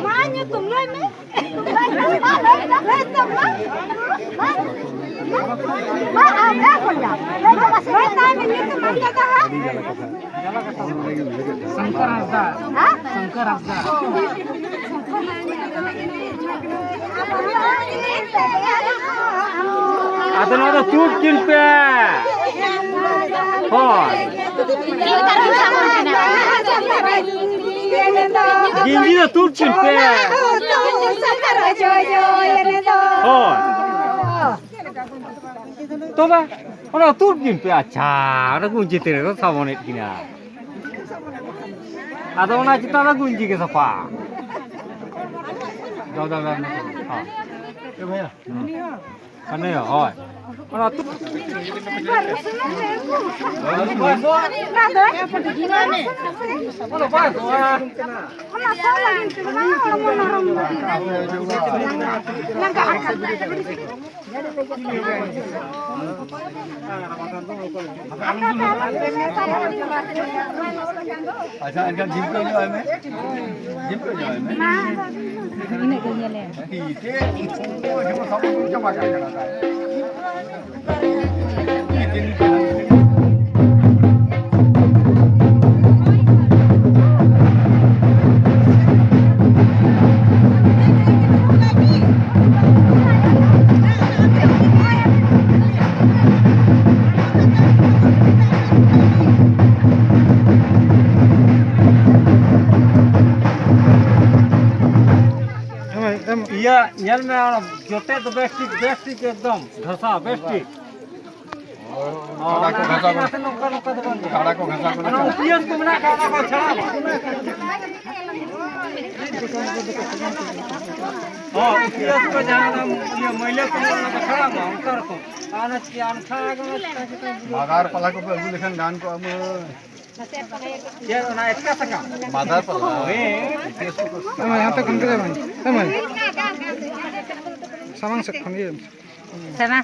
Má như tụm lên mấy. Lên tụm á. Má à bé con nhỉ. Lên tay mình như tụm ăn cho ta hả? Shankar हसदार Hả? Shankar हसदार आता ना तूट किनपे होय गिंजी ना तूट किनपे होय तो बा ona tut kiनपे अच्छा ana gunji tere to sabone kina ada ona cita na gunji ke sapa daw daw daw ha ए भैया कने होय ona tut अच्छा इनका जिम को जो है मैं जिम को जो है मैं Ini kayaknya le. itu cuma sama coba kan kata iya nyal me jote to bestik ekdom dhasa bestik खाड़ा को घसा को खाड़ा को घसा को ana upian ko mena ka ko chhara oh upian ko jana ye maile ko na ka chhara ma unkar ko ana ki an khara ko मादार पला को बल्बू लेखन गान को अब ye na etka saka मादार पला यहाँ पे कौन के जाए समय सामान से कौन ये Sana.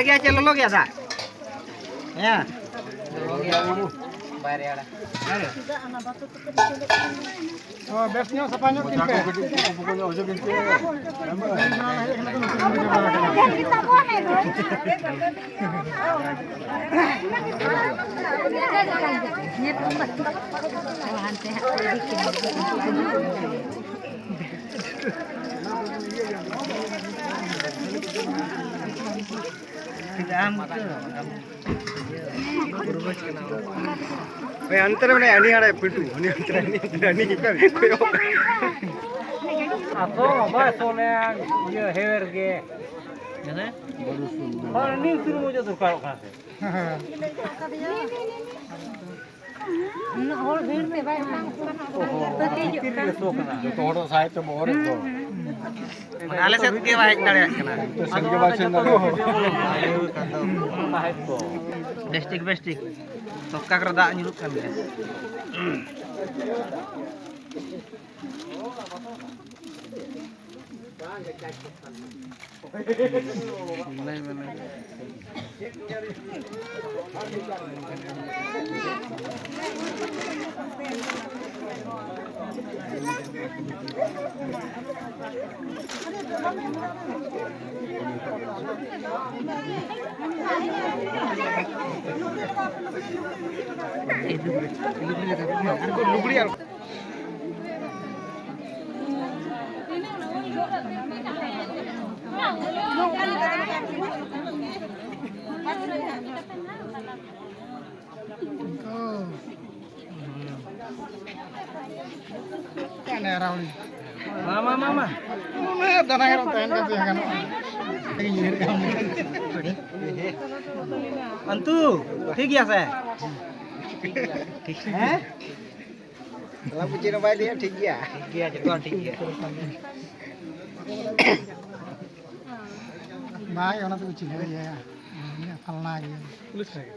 गया चलो लो गया था ya bayar ya Oh, bestnya sepanjang timpe. pokoknya ojo gitu. Kita boleh dong. अंतर में अनि आड़े पिटू अनि अंतर अनि कोई atau apa soalnya dia hewer ge ya kan kalau ini suruh mau jatuh kalau kan और भीड़ में भाई जो तोड़ो साहित्य मोर तो ale set ke baik kali kena तो संगे भाषा ना bestik tokak rada nyuruk kan ya Mama. Dana yang tahan kan sih kan. Lagi nyinir kamu. Antu, ठीक है से हैं kalau pucina baik dia ठीक ya jadwal ठीक है Baik, orang tuh kucing aja ya. Ini hafal lagi. Tulis lagi.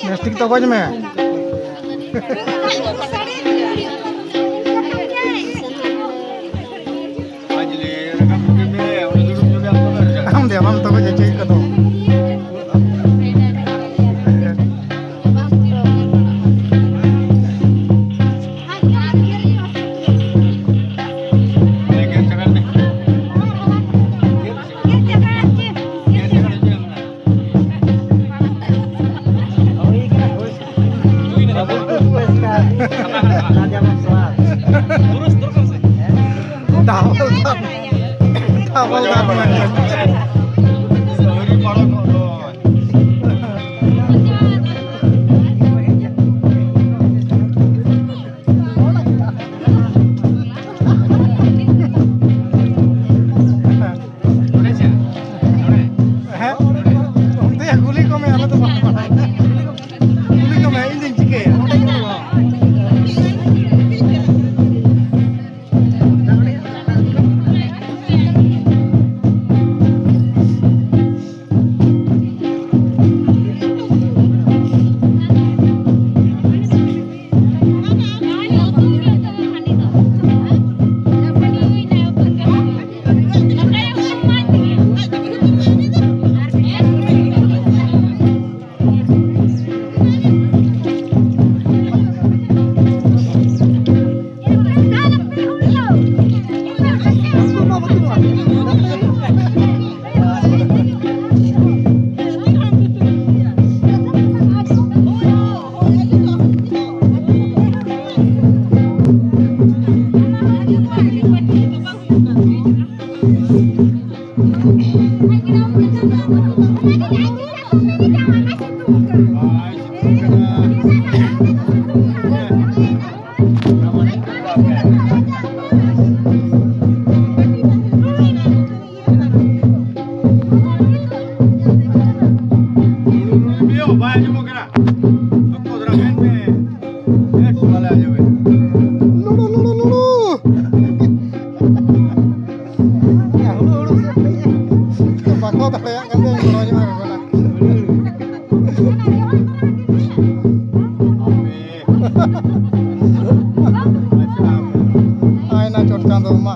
Nestik toko aja mah. Am deh, am toko jadi kado. Ay na chot kan do ma.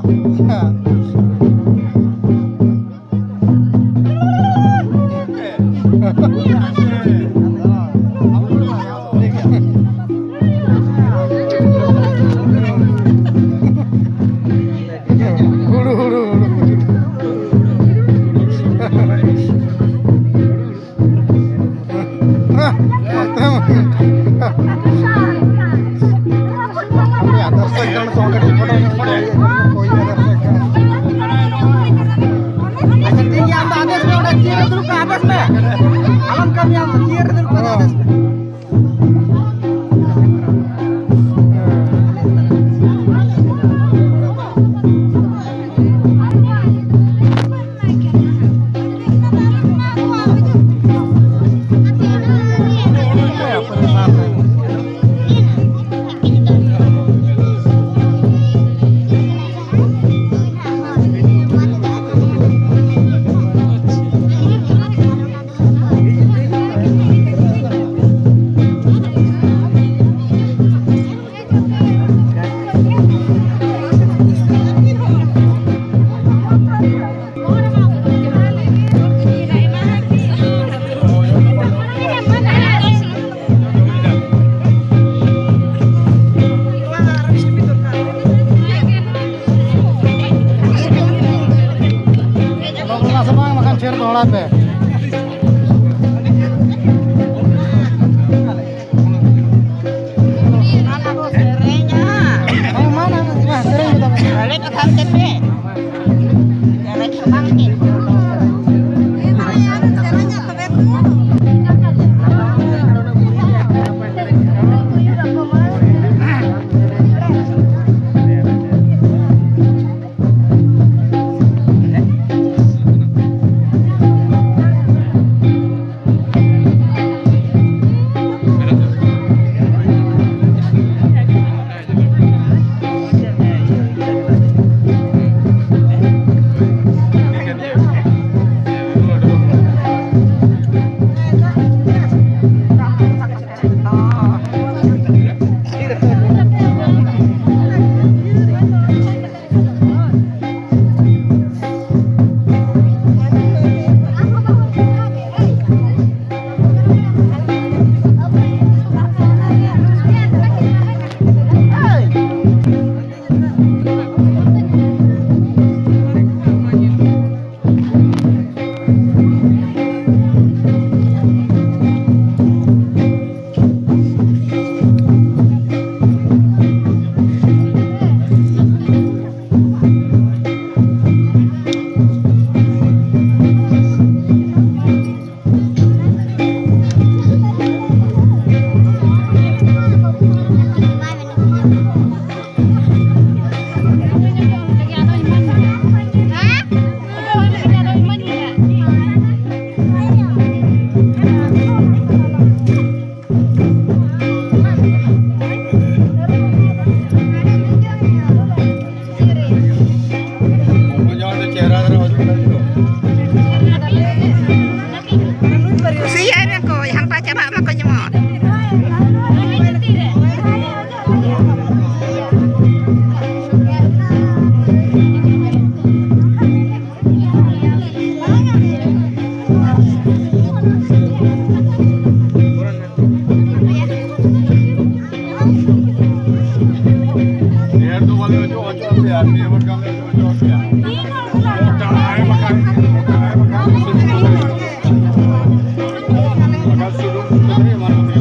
Terima kasih.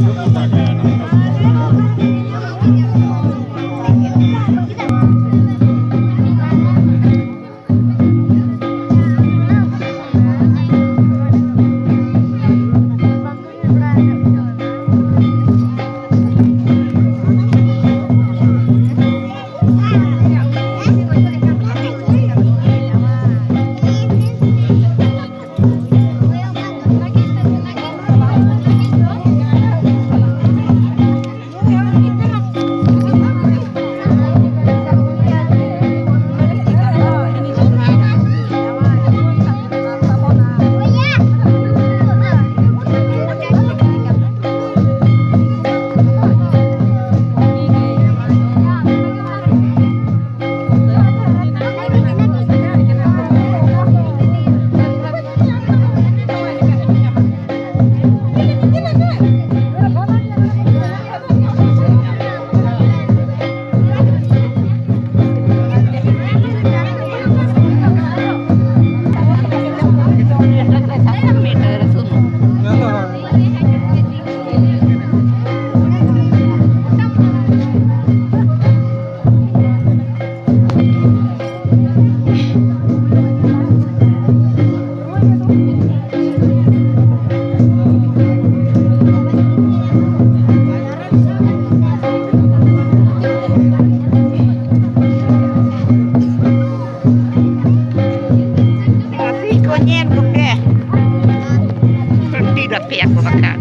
production.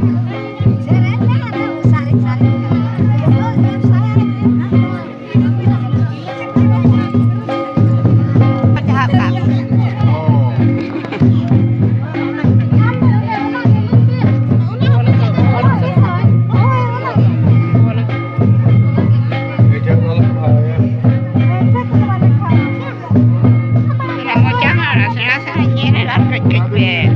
Penjahat. Kamu jangan rasa-rasa ini lah kecil.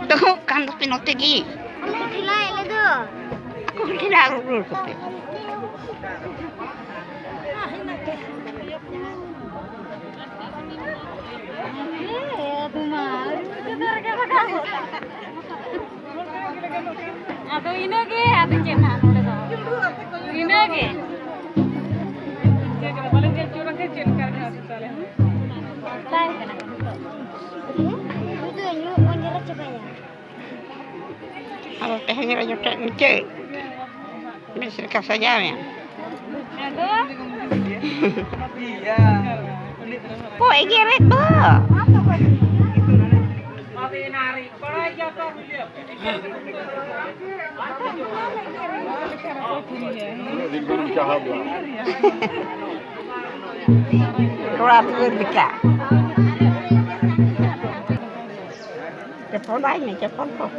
Tuh kan pinotegi. Aku tidak dulu. Atau ini ke, atau cina, ini ke. Kalau tehnya aja tak ngecek. Bisa kasih aja ya. Kok igeret bo? Keluar berbeka. Cepat lain nih, cepat kok.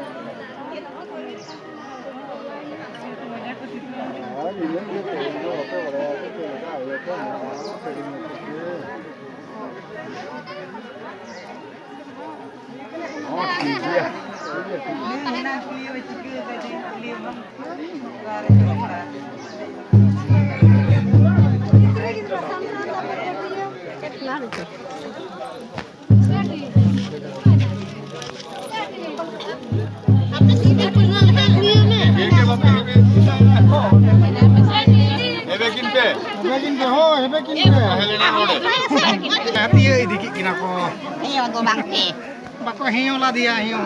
Nanti ya idikit kinako. Iyo go bangke. Bako hiyo lah dia hiyo.